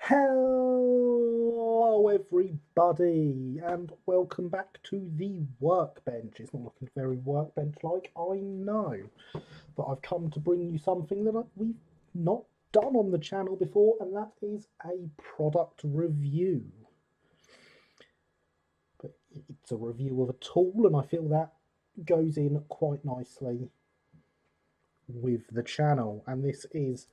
Hello, everybody, and welcome back to the workbench. It's not looking very workbench-like, I know, but I've come to bring you something that we've not done on the channel before, and that is a product review. But it's a review of a tool, and I feel that goes in quite nicely with the channel, and this is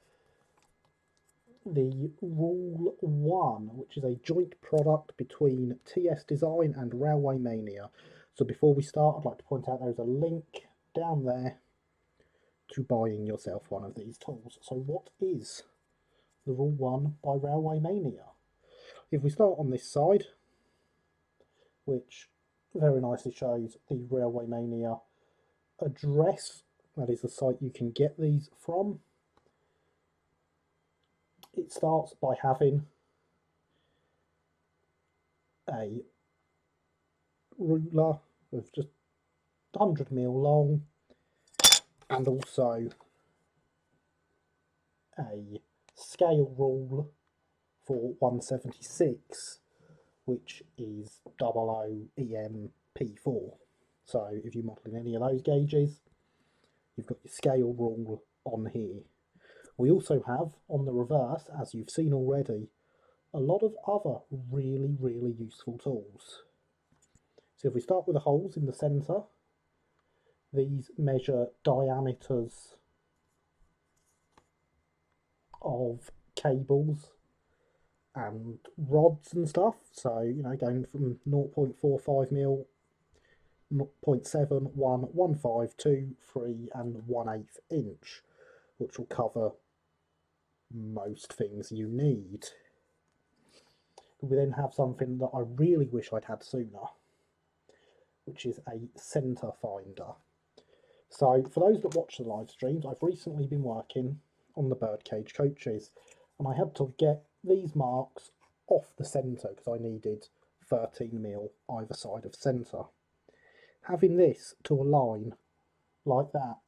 the Rule 1, which is a joint product between TSDesign and Railway Mania. So before we start, I'd like to point out there's a link down there to buying yourself one of these tools. So what is the Rule 1 by Railway Mania? If we start on this side, which very nicely shows the Railway Mania address, that is the site you can get these from. It starts by having a ruler of just 100mm long, and also a scale rule for 176, which is 00EMP4. So if you're modelling any of those gauges, you've got your scale rule on here. We also have, on the reverse, as you've seen already, a lot of other really useful tools. So if we start with the holes in the centre, these measure diameters of cables and rods and stuff. So, you know, going from 0.45mm, 0.7, 1, 1/5, 2, 3 and 1/8 inch, which will cover most things you need. We then have something that I really wish I'd had sooner, which is a centre finder. So for those that watch the live streams, I've recently been working on the birdcage coaches, and I had to get these marks off the centre because I needed 13mm either side of centre. Having this to align like that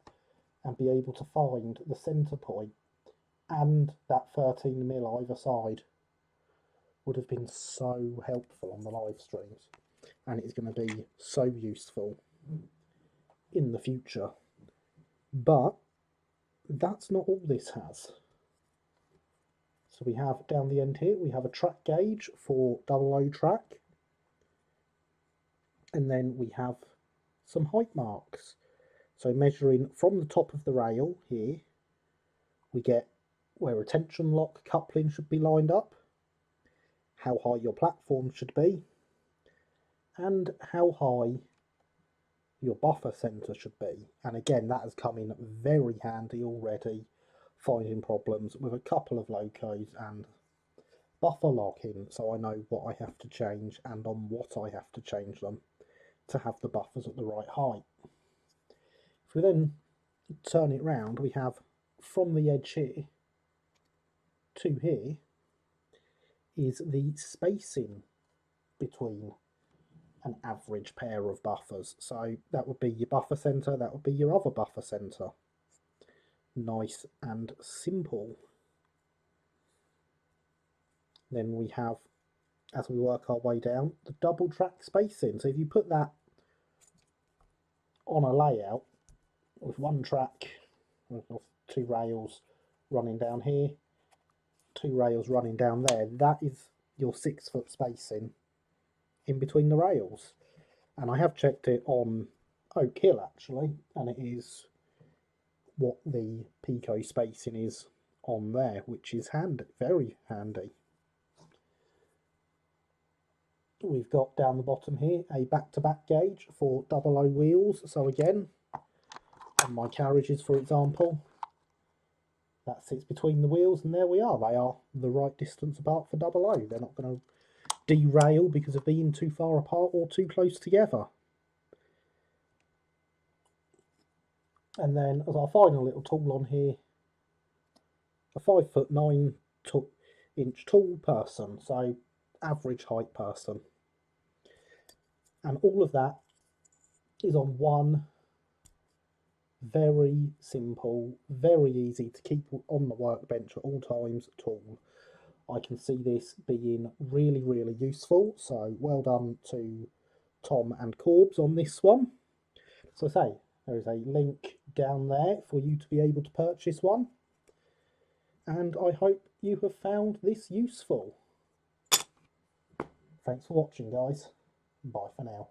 and be able to find the centre point and that 13mm either side would have been so helpful on the live streams, and it's going to be so useful in the future. But that's not all this has. So we have down the end here, we have a track gauge for 00 track, and then we have some height marks. So measuring from the top of the rail here, we get where a tension lock coupling should be lined up, how high your platform should be, and how high your buffer centre should be. And again, that has come in very handy already, finding problems with a couple of locos and buffer locking, so I know what I have to change and on what I have to change them to have the buffers at the right height. If we then turn it round, we have from the edge here to here is the spacing between an average pair of buffers. So that would be your buffer centre, that would be your other buffer centre. Nice and simple. Then we have, as we work our way down, the double track spacing. So if you put that on a layout with one track, with 2 rails running down here, 2 rails running down there, that is your 6-foot spacing in between the rails. And I have checked it on Oak Hill actually, and it is what the Pico spacing is on there, which is handy, very handy. We've got down the bottom here a back-to-back gauge for 00 wheels. So again, on my carriages for example, that sits between the wheels, and there we are. They are the right distance apart for 00. They're not going to derail because of being too far apart or too close together. And then as our final little tool on here, a 5'9" tall person, so average height person. And all of that is on one very simple, very easy to keep on the workbench at all times tool. I can see this being really, really useful. So well done to Tom and Corbs on this one. So I say, there is a link down there for you to be able to purchase one. And I hope you have found this useful. Thanks for watching, guys. Bye for now.